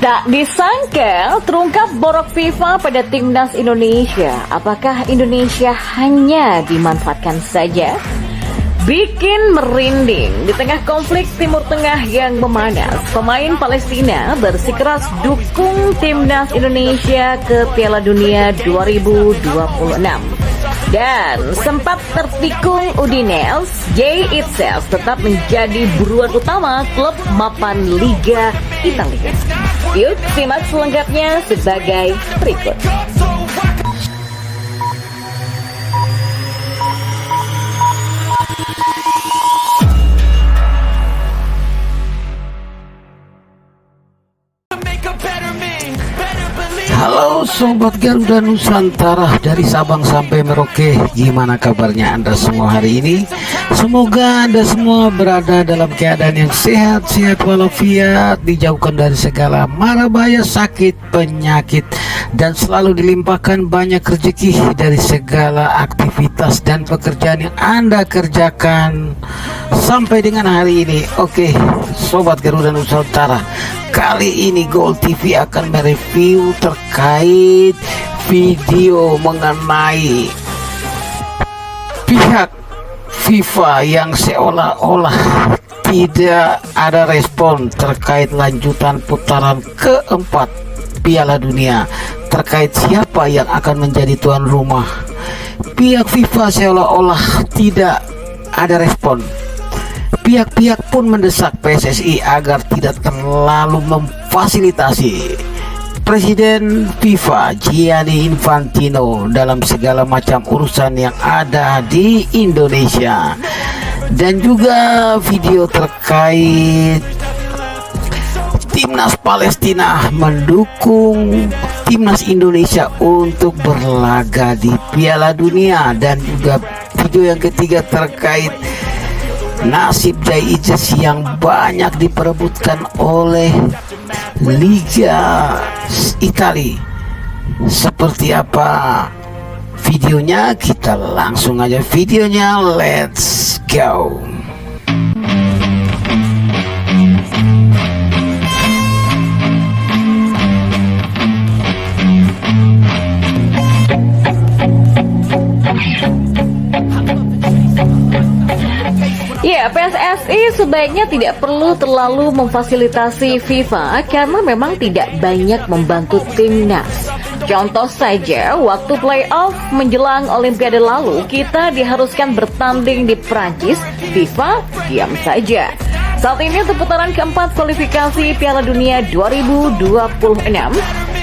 Tak disangka terungkap borok FIFA pada timnas Indonesia. Apakah Indonesia hanya dimanfaatkan saja? Bikin merinding di tengah konflik Timur Tengah yang memanas. Pemain Palestina bersikeras dukung timnas Indonesia ke Piala Dunia 2026. Dan sempat tertikung Udinese, Jay itself tetap menjadi buruan utama klub mapan Liga Italia. Yuk simak selengkapnya sebagai berikut. Halo Sobat Garuda Nusantara dari Sabang sampai Merauke. Gimana kabarnya Anda semua hari ini? Semoga Anda semua berada dalam keadaan yang sehat walafiat, dijauhkan dari segala mara bahaya, sakit, penyakit, dan selalu dilimpahkan banyak rezeki dari segala aktivitas dan pekerjaan yang Anda kerjakan sampai dengan hari ini. Oke, Sobat Garuda Nusantara, kali ini Goal TV akan mereview terkait video mengenai pihak FIFA yang seolah-olah tidak ada respon terkait lanjutan putaran keempat Piala Dunia, terkait siapa yang akan menjadi tuan rumah. Pihak FIFA seolah-olah tidak ada respon. Pihak-pihak pun mendesak PSSI agar tidak terlalu memfasilitasi Presiden FIFA Gianni Infantino dalam segala macam urusan yang ada di Indonesia. Dan juga video terkait Timnas Palestina mendukung Timnas Indonesia untuk berlaga di Piala Dunia. Dan juga video yang ketiga terkait nasib Jay Ijes yang banyak diperebutkan oleh Liga Italia. Seperti apa videonya? Kita langsung aja videonya, let's go. Ya, PSSI sebaiknya tidak perlu terlalu memfasilitasi FIFA karena memang tidak banyak membantu timnas. Contoh saja, waktu playoff menjelang Olimpiade lalu, kita diharuskan bertanding di Prancis, FIFA diam saja. Saat ini untuk putaran keempat kualifikasi Piala Dunia 2026,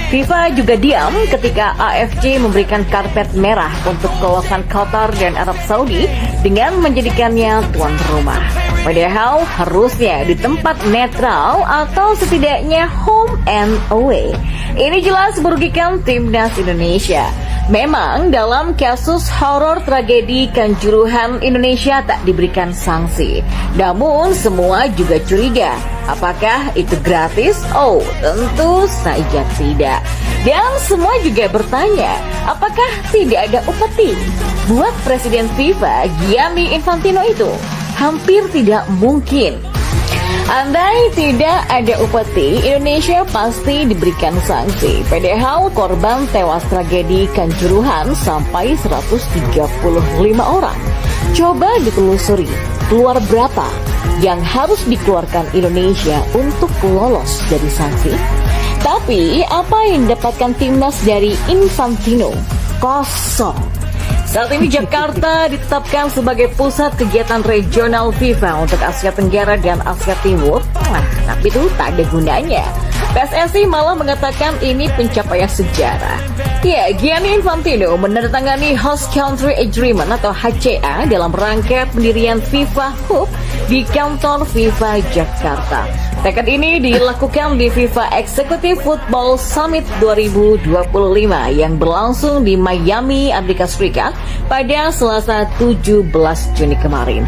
FIFA juga diam ketika AFC memberikan karpet merah untuk kawasan Qatar dan Arab Saudi dengan menjadikannya tuan rumah. Padahal harusnya di tempat netral atau setidaknya home and away. Ini jelas merugikan timnas Indonesia. Memang dalam kasus horor tragedi Kanjuruhan, Indonesia tak diberikan sanksi. Namun semua juga curiga, apakah itu gratis? Oh, tentu saja tidak. Dan semua juga bertanya, apakah tidak ada upeti buat Presiden FIFA Gianni Infantino itu? Hampir tidak mungkin. Andai tidak ada upeti, Indonesia pasti diberikan sanksi. Padahal korban tewas tragedi Kanjuruhan sampai 135 orang. Coba ditelusuri, keluar berapa yang harus dikeluarkan Indonesia untuk lolos dari sanksi? Tapi apa yang didapatkan timnas dari Infantino? Kosong. Saat ini Jakarta ditetapkan sebagai pusat kegiatan regional FIFA untuk Asia Tenggara dan Asia Timur. Tapi itu tak ada gunanya. PSSI malah mengatakan ini pencapaian sejarah. Ya, Gianni Infantino menandatangani Host Country Agreement atau HCA dalam rangka pendirian FIFA Hub di kantor FIFA Jakarta. Tekad ini dilakukan di FIFA Executive Football Summit 2025 yang berlangsung di Miami, Amerika Serikat pada Selasa 17 Juni kemarin.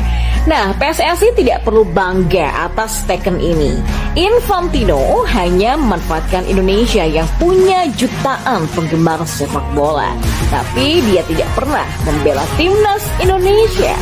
Nah, PSSI tidak perlu bangga atas teken ini. Infantino hanya memanfaatkan Indonesia yang punya jutaan penggemar sepak bola. Tapi dia tidak pernah membela timnas Indonesia.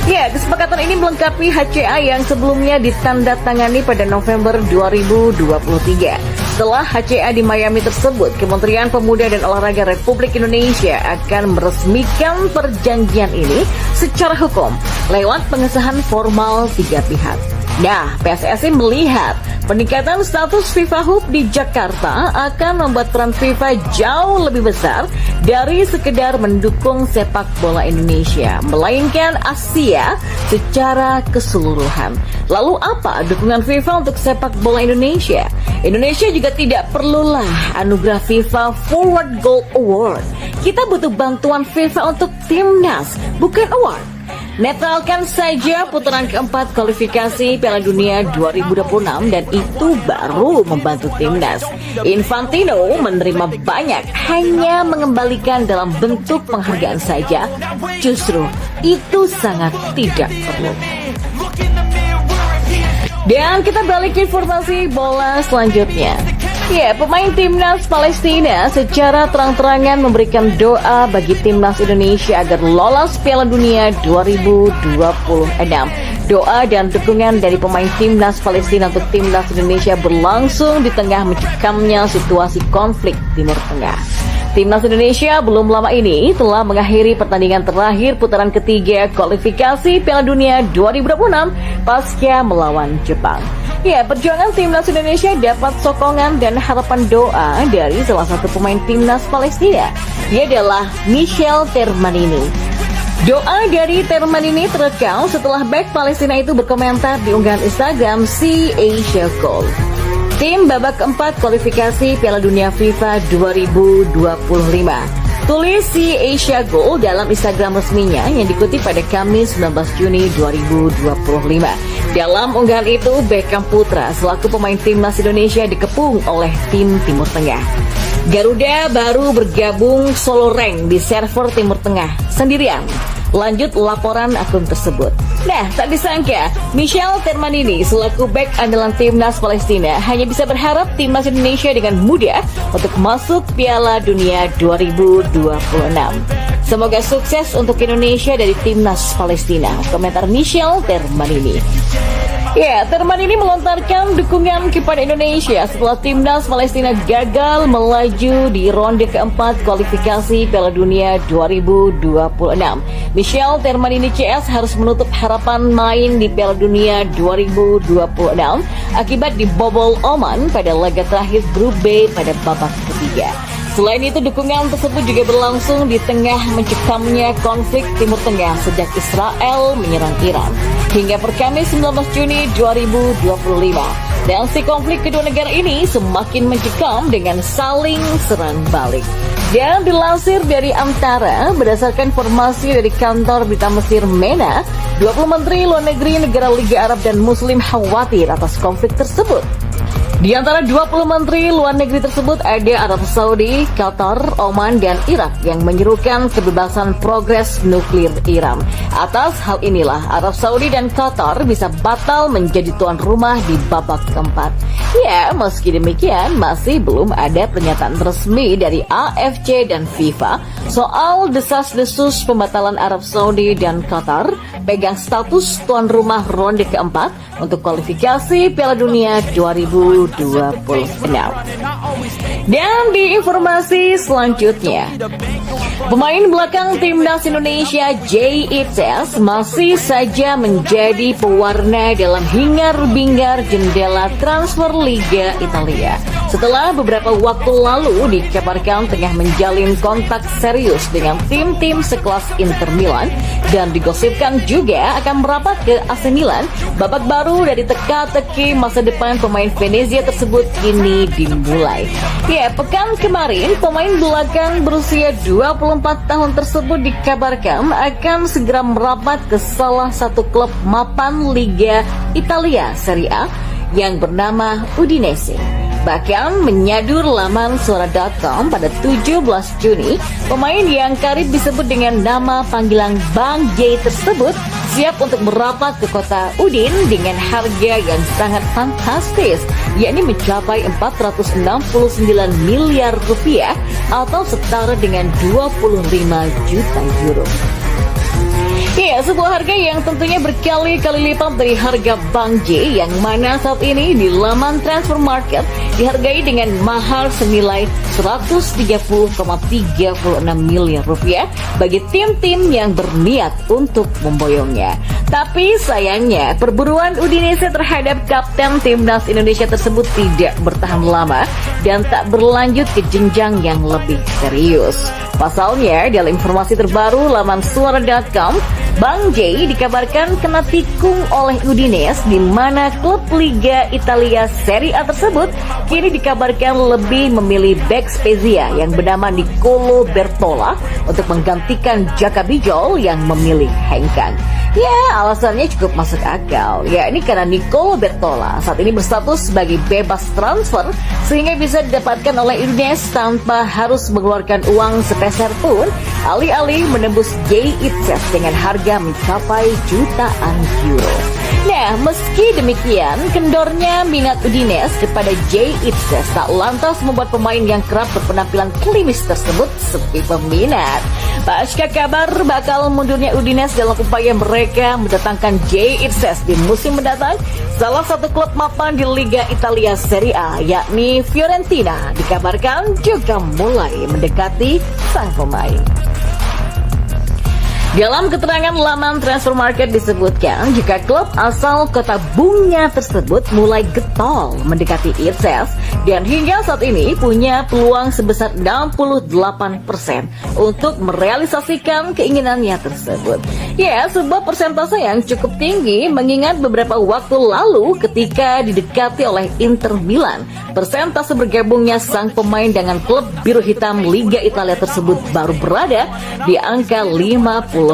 Ya, kesepakatan ini melengkapi HCA yang sebelumnya ditandatangani pada November 2023. Setelah HCA di Miami tersebut, Kementerian Pemuda dan Olahraga Republik Indonesia akan meresmikan perjanjian ini secara hukum lewat pengesahan formal 3 pihak. Nah, PSSI melihat peningkatan status FIFA Hub di Jakarta akan membuat peran FIFA jauh lebih besar dari sekedar mendukung sepak bola Indonesia, melainkan Asia secara keseluruhan. Lalu apa dukungan FIFA untuk sepak bola Indonesia? Indonesia juga tidak perlulah anugerah FIFA Forward Gold Award. Kita butuh bantuan FIFA untuk timnas, bukan award. Netralkan saja putaran keempat kualifikasi Piala Dunia 2026 dan itu baru membantu timnas. Infantino menerima banyak, hanya mengembalikan dalam bentuk penghargaan saja. Justru itu sangat tidak perlu. Dan kita balik ke informasi bola selanjutnya. Ya, pemain timnas Palestina secara terang-terangan memberikan doa bagi timnas Indonesia agar lolos Piala Dunia 2026. Doa dan dukungan dari pemain timnas Palestina untuk timnas Indonesia berlangsung di tengah mencekamnya situasi konflik Timur Tengah. Timnas Indonesia belum lama ini telah mengakhiri pertandingan terakhir putaran ketiga kualifikasi Piala Dunia 2026 pasca melawan Jepang. Ya, perjuangan timnas Indonesia dapat sokongan dan harapan doa dari salah satu pemain timnas Palestina. Dia adalah Michel Termanini. Doa dari Termanini terekam setelah bek Palestina itu berkomentar di unggahan Instagram Si Asia Goal. Tim babak keempat kualifikasi Piala Dunia FIFA 2025. Tulis Si Asia Goal dalam Instagram resminya yang dikutip pada Kamis 19 Juni 2025. Dalam unggahan itu, Beckham Putra selaku pemain timnas Indonesia dikepung oleh tim Timur Tengah. Garuda baru bergabung solo rank di server Timur Tengah sendirian. Lanjut laporan akun tersebut. Nah, tak disangka, Michel Termanini selaku bek andalan timnas Palestina hanya bisa berharap timnas Indonesia dengan mudah untuk masuk Piala Dunia 2026. Semoga sukses untuk Indonesia dari timnas Palestina. Komentar Michel Termanini. Ya, Termanini melontarkan dukungan kepada Indonesia setelah timnas Palestina gagal melaju di ronde keempat kualifikasi Piala Dunia 2026. Michel Termanini CS harus menutup harapan main di Piala Dunia 2026 akibat dibobol Oman pada laga terakhir grup B pada babak ketiga. Selain itu, dukungan tersebut juga berlangsung di tengah mencekamnya konflik Timur Tengah sejak Israel menyerang Iran hingga per Kamis 19 Juni 2025. Dan si konflik kedua negara ini semakin mencekam dengan saling serang balik. Dan dilansir dari Antara, berdasarkan informasi dari kantor berita Mesir MENA, 20 menteri luar negeri negara Liga Arab dan Muslim khawatir atas konflik tersebut. Di antara 20 menteri luar negeri tersebut ada Arab Saudi, Qatar, Oman, dan Irak yang menyerukan kebebasan progres nuklir Iran. Atas hal inilah Arab Saudi dan Qatar bisa batal menjadi tuan rumah di babak keempat. Ya, meski demikian masih belum ada pernyataan resmi dari AFC dan FIFA soal desas-desus pembatalan Arab Saudi dan Qatar pegang status tuan rumah ronde keempat untuk kualifikasi Piala Dunia 2026. Dan di informasi selanjutnya, pemain belakang timnas Indonesia Jay Ites masih saja menjadi pewarna dalam hingar-bingar jendela transfer Liga Italia. Setelah beberapa waktu lalu dikabarkan tengah menjalin kontak serius dengan tim-tim sekelas Inter Milan dan digosipkan juga akan merapat ke AC Milan, babak baru dari teka-teki masa depan pemain Venezia tersebut kini dimulai. Ya, pekan kemarin pemain belakang berusia 24 tahun tersebut dikabarkan akan segera merapat ke salah satu klub mapan Liga Italia Serie A yang bernama Udinese. Bahkan menyadur laman suara.com pada 17 Juni, pemain yang karib disebut dengan nama panggilan Bang J tersebut siap untuk merapat ke kota Udin dengan harga yang sangat fantastis, yakni mencapai 469 miliar rupiah atau setara dengan 25 juta euro. Ya, sebuah harga yang tentunya berkali-kali lipat dari harga Bang J, yang mana saat ini di laman transfer market dihargai dengan mahar senilai 130,36 miliar rupiah bagi tim-tim yang berniat untuk memboyongnya. Tapi sayangnya perburuan Udinese terhadap kapten timnas Indonesia tersebut tidak bertahan lama dan tak berlanjut ke jenjang yang lebih serius. Pasalnya, dalam informasi terbaru laman suara.com, Bang J dikabarkan kena tikung oleh Udinese, di mana klub Liga Italia Serie A tersebut kini dikabarkan lebih memilih bek Spezia yang bernama Nicolo Bertola untuk menggantikan Jaka Bijol yang memilih Hengkang. Ya, alasannya cukup masuk akal. Ya, ini karena Nicolo Bertola saat ini berstatus sebagai bebas transfer sehingga bisa didapatkan oleh Udinese tanpa harus mengeluarkan uang sepeser pun, alih-alih menembus J Itzes dengan harga mencapai jutaan euro. Nah, meski demikian, kendornya minat Udinese kepada J Itzes tak lantas membuat pemain yang kerap berpenampilan klimis tersebut sepi peminat. Pasca kabar bakal mundurnya Udinese dalam upaya mereka mendatangkan J Itzes di musim mendatang, salah satu klub mapan di Liga Italia Serie A yakni Fiorentina dikabarkan juga mulai mendekati sang pemain. Dalam keterangan laman transfer market disebutkan jika klub asal kota Bunga tersebut mulai getol mendekati Itzes dan hingga saat ini punya peluang sebesar 68% untuk merealisasikan keinginannya tersebut. Ya, sebuah persentase yang cukup tinggi mengingat beberapa waktu lalu ketika didekati oleh Inter Milan, persentase bergabungnya sang pemain dengan klub biru hitam Liga Italia tersebut baru berada di angka 50%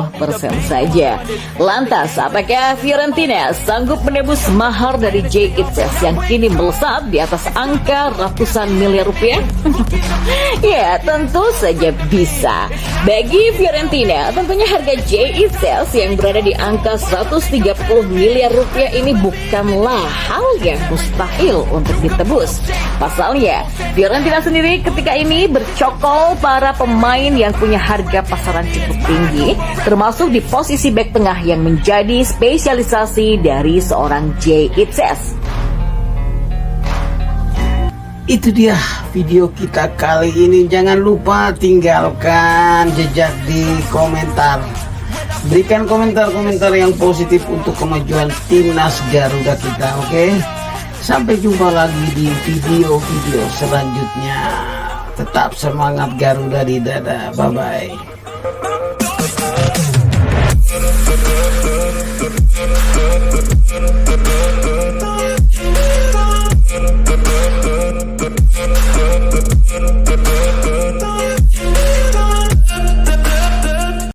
saja. Lantas, apakah Fiorentina sanggup menebus mahar dari J Itzes yang kini melesat di atas angka ratusan miliar rupiah? Ya, tentu saja bisa. Bagi Fiorentina, tentunya harga J Itzes yang berada di angka 130 miliar rupiah ini bukanlah hal yang mustahil untuk ditebus. Pasalnya, Fiorentina sendiri ketika ini bercokol para pemain yang punya harga pasaran cukup tinggi, termasuk di posisi bek tengah yang menjadi spesialisasi dari seorang J Itzes. Itu dia video kita kali ini. Jangan lupa tinggalkan jejak di komentar. Berikan komentar-komentar yang positif untuk kemajuan timnas Garuda kita, oke? Sampai jumpa lagi di video-video selanjutnya. Tetap semangat Garuda di dada. Bye-bye.